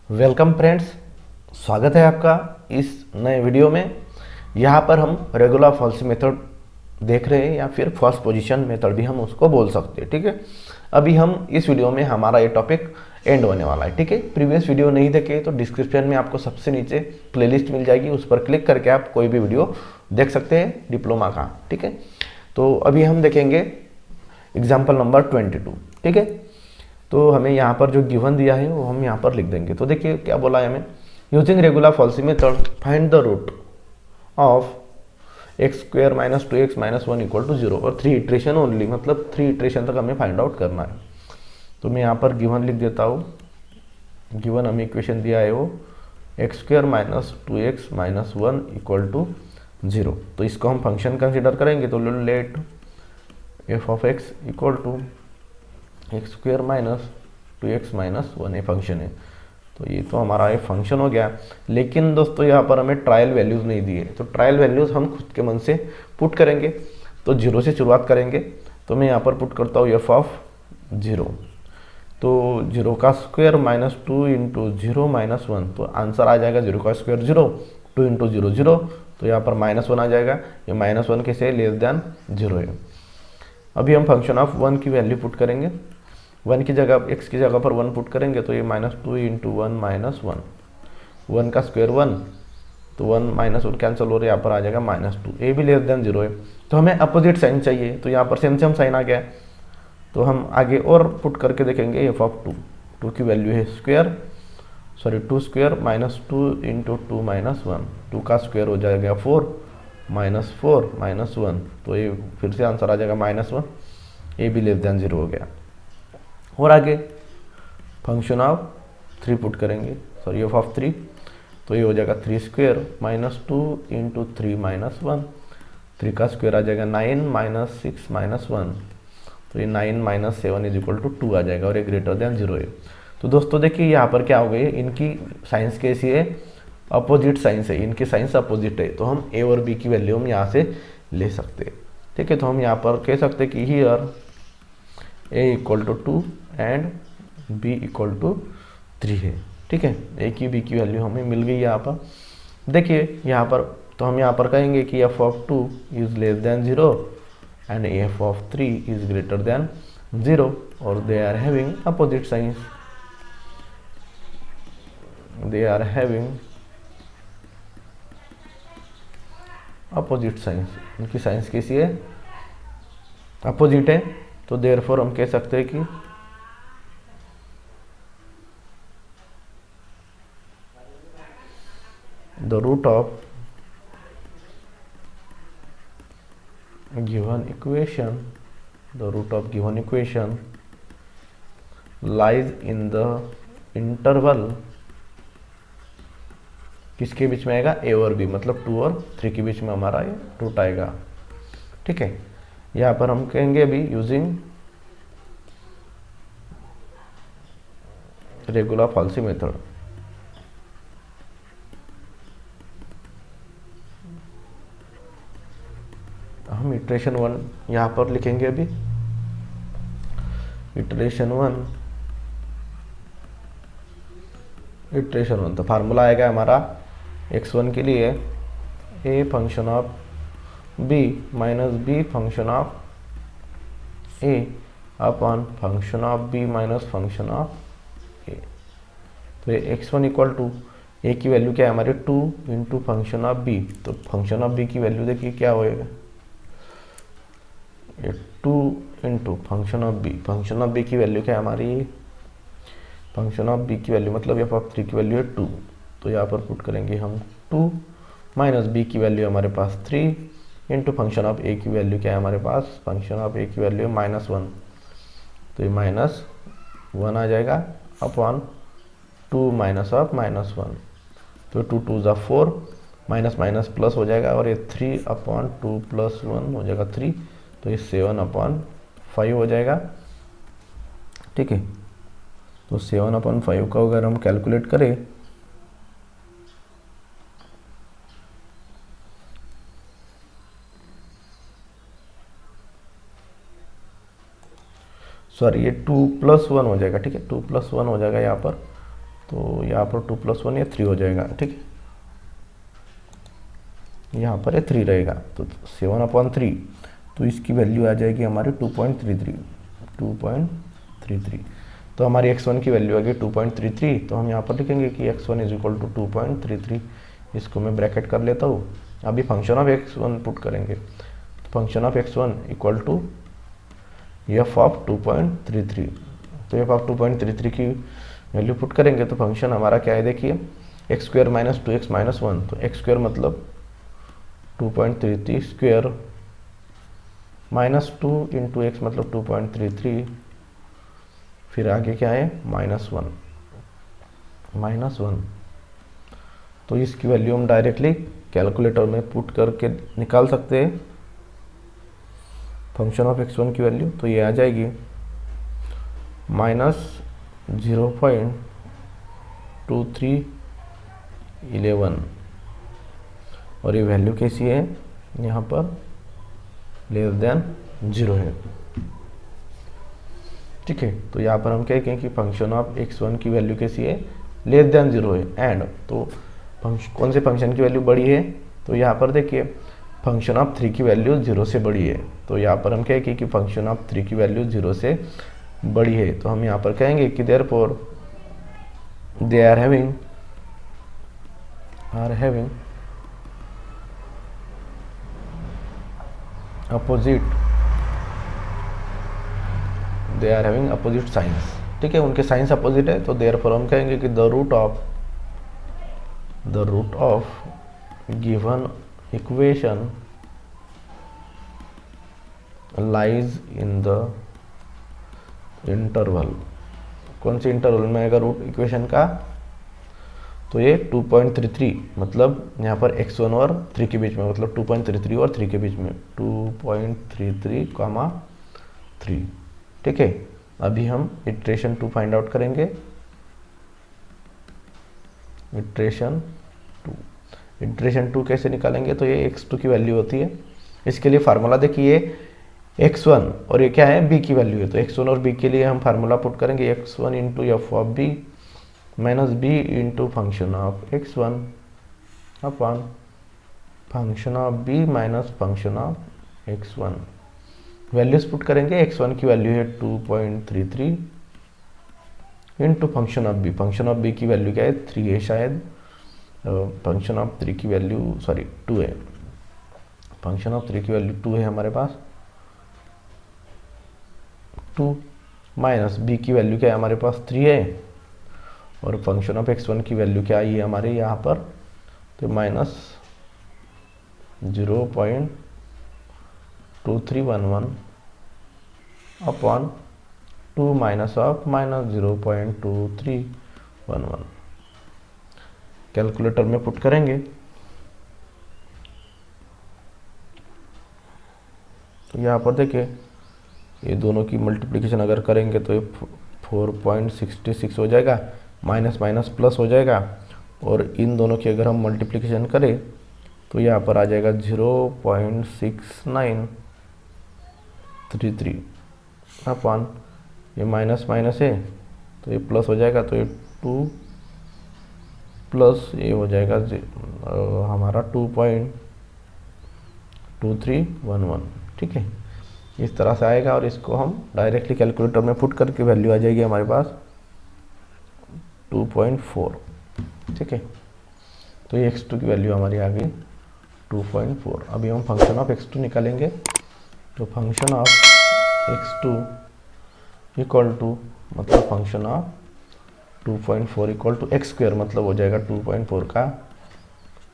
Welcome friends, स्वागत है आपका इस नए वीडियो में। यहाँ पर हम रेगुलर फॉल्स मेथड देख रहे हैं या फिर फर्स्ट पोजीशन मेथड भी हम उसको बोल सकते हैं। ठीक है, अभी हम इस वीडियो में हमारा ये टॉपिक एंड होने वाला है। ठीक है, प्रीवियस वीडियो नहीं देखे तो डिस्क्रिप्शन में आपको सबसे नीचे प्लेलिस्ट मिल जाएगी, उस पर क्लिक करके आप कोई भी वीडियो देख सकते हैं डिप्लोमा का। ठीक है, तो अभी हम देखेंगे एग्जाम्पल नंबर 22। ठीक है, तो हमें यहाँ पर जो गिवन दिया है वो हम यहाँ पर लिख देंगे। तो देखिए क्या बोला है हमें, using regular falsi method find the root of x square minus 2x minus 1 equal to 0 और 3 इटरेशन ओनली, मतलब 3 इटरेशन तक हमें फाइंड आउट करना है। तो मैं यहाँ पर गिवन लिख देता हूँ। गिवन हमें इक्वेशन दिया है वो x square minus 2x minus 1 equal to 0। तो इसको हम फंक्शन कंसिडर करेंगे। तो let f of x equal to x square minus 2x minus 1 function है। तो ये तो हमारा एक फंक्शन हो गया। लेकिन दोस्तों यहाँ पर हमें ट्रायल वैल्यूज़ नहीं दिए, तो ट्रायल वैल्यूज़ हम खुद के मन से पुट करेंगे। तो 0 से शुरुआत करेंगे। तो मैं यहाँ पर पुट करता हूँ एफ ऑफ 0। तो 0 का स्क्वायर माइनस 2 इंटू 0 माइनस 1, तो आंसर आ जाएगा 0 का स्क्वायर 0, 2 इंटू 0 0, तो यहाँ पर माइनस 1 आ जाएगा। ये माइनस 1 कैसे लेस देन 0 है। अभी हम फंक्शन ऑफ 1 की वैल्यू पुट करेंगे। 1 की जगह x की जगह पर 1 पुट करेंगे। तो ये माइनस 2 इंटू 1 माइनस 1, 1 का स्क्वायर 1, तो 1 माइनस 1 कैंसिल हो रहा है, यहाँ पर आ जाएगा माइनस 2। ए भी लेस देन 0 है, तो हमें अपोजिट साइन चाहिए। तो यहाँ पर सेम साइन आ गया। तो हम आगे और पुट करके देखेंगे एफ ऑफ 2 की वैल्यू है square, sorry 2 square minus 2 into 2 minus 1, 2 का स्क्वायर हो जाएगा 4 माइनस 4 माइनस 1, तो ये फिर से आंसर आ जाएगा माइनस 1। ए भी लेस देन 0 हो गया। और आगे फंक्शन ऑफ 3 पुट करेंगे, सॉरी एफ ऑफ 3, तो ये हो जाएगा 3 स्क्वायर माइनस 2 इंटू 3 माइनस 1, 3 का स्क्वायर आ जाएगा 9 माइनस 6 माइनस 1, तो ये 9 माइनस 7 इज इक्वल टू 2 आ जाएगा और ये ग्रेटर देन 0 है। तो दोस्तों देखिए यहाँ पर क्या हो गई है, इनकी साइंस कैसी है, अपोजिट साइंस है, इनकी साइंस अपोजिट है। तो हम ए और बी की वैल्यू हम यहाँ से ले सकते हैं। ठीक है, तो हम यहाँ पर कह सकते हैं कि here a equal to 2 and b equal to 3 है। ठीक है, ए की बी की वैल्यू हमें मिल गई यहाँ पर। देखिए यहाँ पर तो हम यहाँ पर कहेंगे कि f of 2 is less than 0 and f of 3 is greater than 0 और they are having opposite signs. They are having opposite signs, उनकी साइंस कैसी है, अपोजिट है। तो देयरफॉर हम कह सकते हैं कि the root of given equation, the root of given equation lies in the interval, किसके बीच में आएगा, ए और बी, मतलब 2 और 3 के बीच में हमारा ये रूट आएगा। ठीक है, यहाँ पर हम कहेंगे अभी यूजिंग रेगुलर फॉल्सी मेथड। हम इटरेशन 1 यहाँ पर लिखेंगे अभी। इटरेशन 1 तो फार्मूला आएगा हमारा x1 के लिए a function of b minus b function of a upon function of b minus function of a। तो ये x1 इक्वल टू a की वैल्यू क्या है हमारे 2 इंटू फंक्शन ऑफ b। तो फंक्शन ऑफ b की वैल्यू देखिए क्या होएगा, 2 into function of b. Function of b की वैल्यू क्या है हमारी, फंक्शन ऑफ बी की वैल्यू मतलब एफ ऑफ 3 की वैल्यू है 2। तो यहाँ पर पुट करेंगे हम 2 माइनस बी की वैल्यू हमारे पास 3 इंटू फंक्शन ऑफ ए की वैल्यू क्या है हमारे पास, फंक्शन ऑफ ए की वैल्यू है माइनस 1। तो ये माइनस 1 आ जाएगा अपॉन 2 माइनस ऑफ माइनस 1। तो 2 2 ज़ा 4, माइनस माइनस प्लस हो जाएगा और ये 3 अपॉन 2 प्लस 1 हो जाएगा 3, तो ये 7 अपॉन 5 हो जाएगा। ठीक है, तो 7 अपॉन 5 का अगर हम कैलकुलेट करें सॉरी ये 2 प्लस 1 हो जाएगा। ठीक है, 2 प्लस 1 हो जाएगा यहाँ पर। तो यहाँ पर 2 + 1 ये 3 हो जाएगा, ठीक है। यहाँ पर ये 3 रहेगा, तो 7/3, तो इसकी वैल्यू आ जाएगी हमारी 2.33। तो हमारी x1 की वैल्यू आ गई 2.33। तो हम यहाँ पर लिखेंगे कि x1 = 2.33। इसको मैं ब्रैकेट कर लेता हूँ। अभी फंक्शन ऑफ x1 पुट करेंगे, तो function of x1 = f of 2.33। तो f ऑफ 2.33 की वैल्यू पुट करेंगे तो फंक्शन हमारा क्या है, देखिए x² - 2x - 1, तो x² मतलब 2.33 स्क्वायर -2 × x मतलब 2.33, फिर आगे क्या है -1। तो इसकी वैल्यू हम डायरेक्टली कैलकुलेटर में पुट करके निकाल सकते हैं फंक्शन ऑफ x1 की वैल्यू। तो ये आ जाएगी -0.2311, और ये वैल्यू कैसी है, यहाँ पर <0 है, ठीक है। तो यहाँ पर हम क्या कहें कि फंक्शन ऑफ x1 की वैल्यू कैसी है, <0 है। एंड तो कौन से फंक्शन की वैल्यू बड़ी है, तो यहाँ पर देखिए फंक्शन ऑफ 3 की वैल्यू 0 से बड़ी है। तो यहाँ पर हम क्या कहें कि फंक्शन ऑफ 3 की वैल्यू 0 से बड़ी है। तो हम यहाँ पर कहेंगे कि therefore they are having opposite signs, ठीक है, उनके साइंस अपोजिट है। तो देयरफॉर हम कहेंगे कि the root of given equation lies in the interval. कौन से इंटरवल में आएगा रूट इक्वेशन का, तो ये 2.33, मतलब यहाँ पर x1 और 3 के बीच में, मतलब 2.33 और 3 के बीच में, 2.33, 3, ठीक है। अभी हम इटरेशन 2 फाइंड आउट करेंगे। इटरेशन 2 कैसे निकालेंगे, तो ये x2 की वैल्यू होती है। इसके लिए फार्मूला देखिए, x1 और ये क्या है, b की वैल्यू है। तो x1 और b के लिए हम फार्मूला पुट करेंगे, x1 × f of b minus b × function of x1 upon function of b minus function of x1। Values put करेंगे, x1 की वैल्यू है 2.33 into function of b। Function of b की value क्या है, 3 है शायद। Function of 3 की value 2 है। फंक्शन ऑफ 3 की वैल्यू 2 है हमारे पास, 2 माइनस b की वैल्यू क्या है हमारे पास, 3 है। और फंक्शन ऑफ x1 की वैल्यू क्या आई है हमारे यहाँ पर, तो -0.2311 अपॉन 2 माइनस ऑफ -0.2311। कैलकुलेटर में पुट करेंगे तो यहाँ पर देखिए ये दोनों की मल्टीप्लिकेशन अगर करेंगे तो ये 4.66 हो जाएगा, माइनस माइनस प्लस हो जाएगा। और इन दोनों की अगर हम मल्टीप्लिकेशन करें तो यहाँ पर आ जाएगा 0.6933 अपॉन ये माइनस माइनस है तो ये प्लस हो जाएगा, तो ये 2 प्लस ये हो जाएगा हमारा 2.2311, ठीक है। इस तरह से आएगा और इसको हम डायरेक्टली कैलकुलेटर में पुट करके वैल्यू आ जाएगी हमारे पास 2.4, ठीक है। तो ये x2 की वैल्यू हमारी आ गई 2.4। अभी हम फंक्शन ऑफ x2 निकालेंगे। तो function of x2 equal to मतलब function of 2.4 equal to x² मतलब हो जाएगा 2.4 का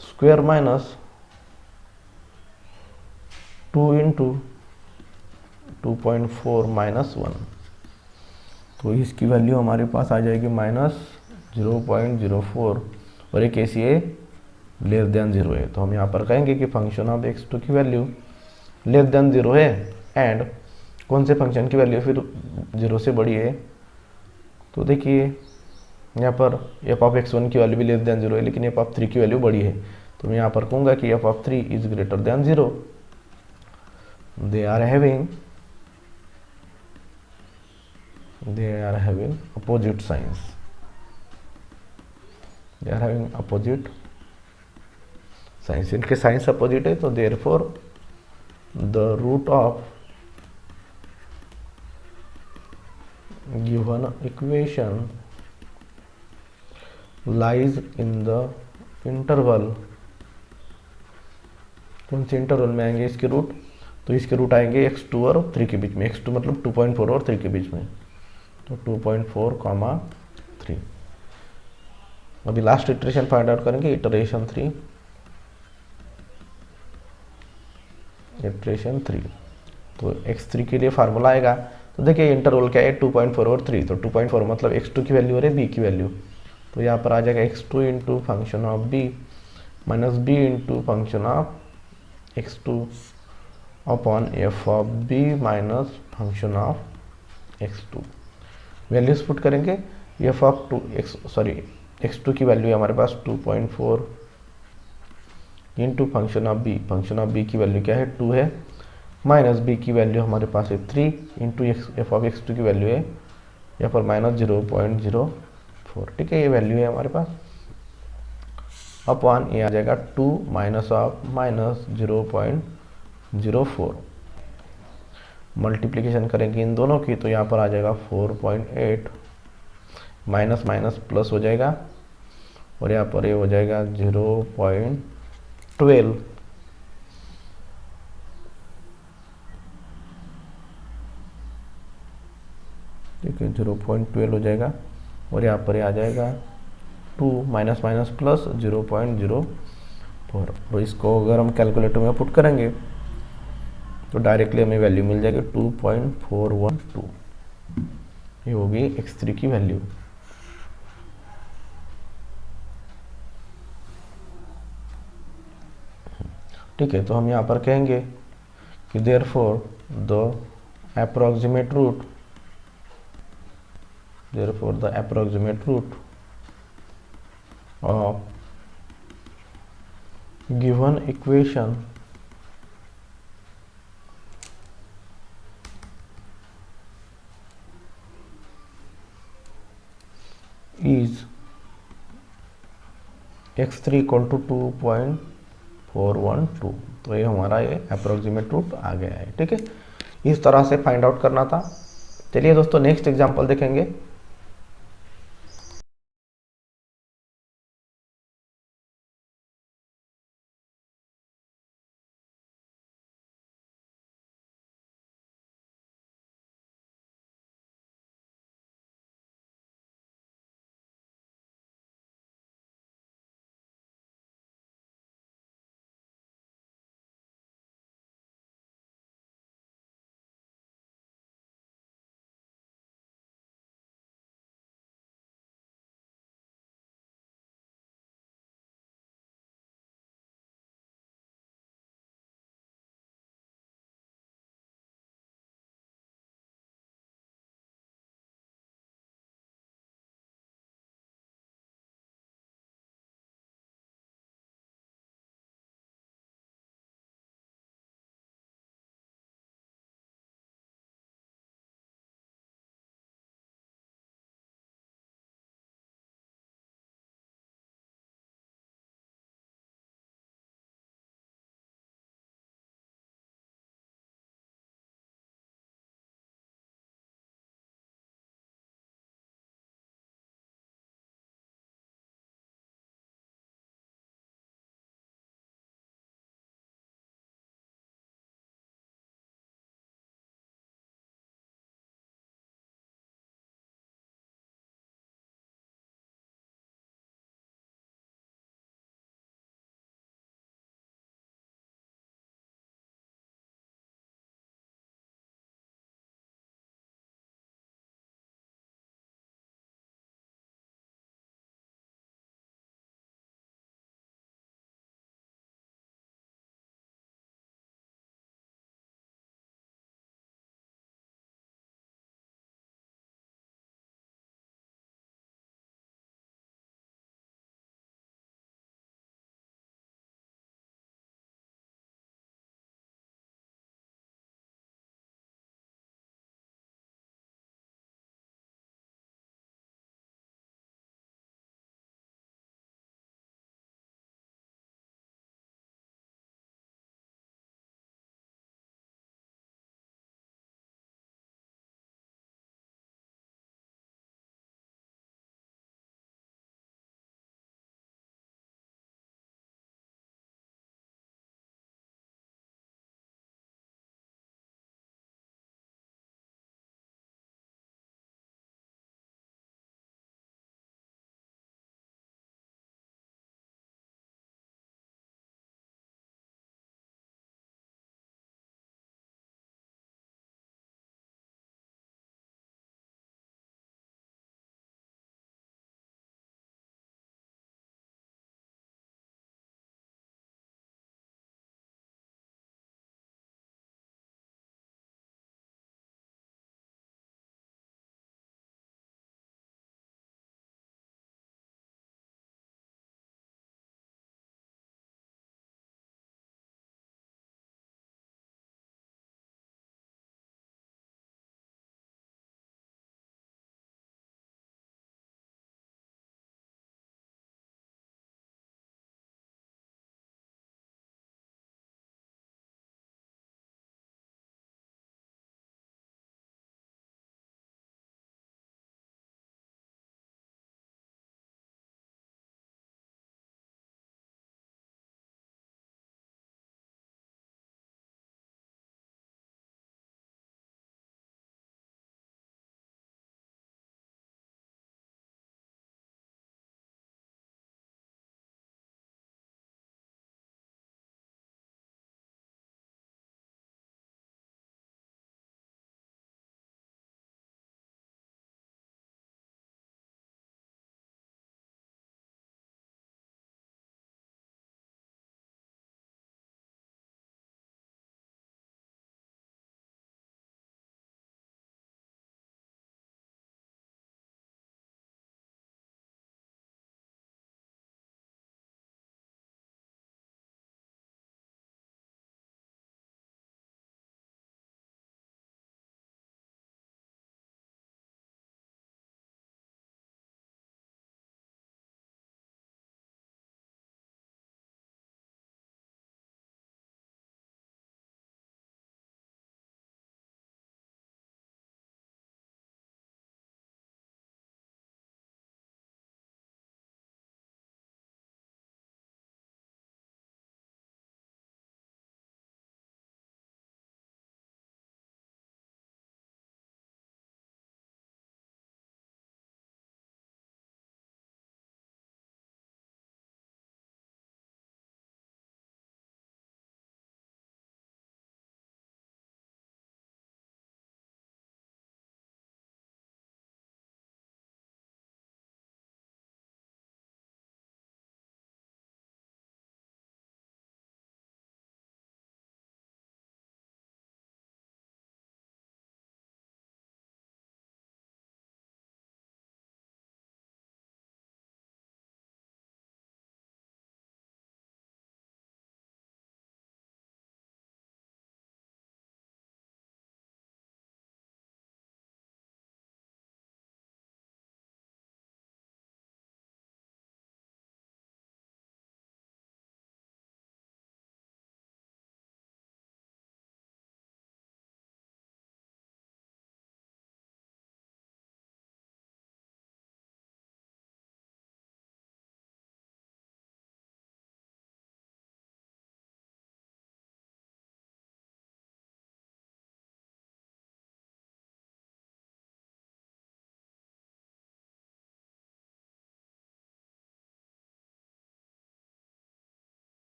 स्क्वायर माइनस 2 इंटू 2.4 माइनस 1। तो इसकी वैल्यू हमारे पास आ जाएगी -0.04 और एक ऐसी है <0 है। तो हम यहाँ पर कहेंगे कि फंक्शन ऑफ x2 की वैल्यू <0 है एंड कौन से फंक्शन की वैल्यू फिर 0 से बड़ी है। तो देखिए यहाँ पर f ऑफ x1 की वैल्यू भी <0 है लेकिन f ऑफ 3 की वैल्यू बड़ी है। तो मैं यहाँ पर कहूँगा कि f of 3 is greater than 0। They are having opposite signs. They are having opposite signs, इनके साइंस अपोजिट है, तो therefore the root of given equation lies in the interval. कौन से इंटरवल में आएंगे इसके रूट? तो इसके रूट आएंगे x2 और 3 के बीच में। x2 मतलब 2.4 और 3 के बीच में, तो 2.4, 3। अभी लास्ट इटरेशन फाइंड आउट करेंगे, इटरेशन 3। तो x3 के लिए फार्मूला आएगा, तो देखिए इंटरवल क्या है, 2.4 और 3, तो 2.4 मतलब x2 की वैल्यू और b की वैल्यू, तो यहाँ पर आ जाएगा x2 into function of b minus b into function of x2 upon f of b minus function of x2। Values put करेंगे, f ऑफ x2 की वैल्यू है हमारे पास 2.4 into function of b, function of b की value क्या है 2 है, minus b की value हमारे पास है 3 इंटू f ऑफ x2 की वैल्यू है यहाँ पर माइनस 0.04। ठीक है, ये वैल्यू है हमारे पास, अपॉन ये आ जाएगा 2 माइनस ऑफ माइनस 0.04। मल्टीप्लिकेशन करेंगे इन दोनों की, तो यहाँ पर आ जाएगा 4.8, माइनस माइनस प्लस हो जाएगा, और यहाँ पर ये हो जाएगा 0.12। ठीक है, 0.12 हो जाएगा, और यहाँ पर आ जाएगा 2 माइनस माइनस प्लस 0.04। तो इसको अगर हम कैलकुलेटर में पुट करेंगे तो डायरेक्टली हमें वैल्यू मिल जाएगी 2.412। ये होगी x3 की वैल्यू। ठीक है, तो हम यहाँ पर कहेंगे कि therefore the approximate root of given equation is x3 equal to 2.412। तो ये हमारा ये अप्रोक्सीमेट रूट आ गया है। ठीक है, इस तरह से फाइंड आउट करना था। चलिए दोस्तों नेक्स्ट एग्जांपल देखेंगे।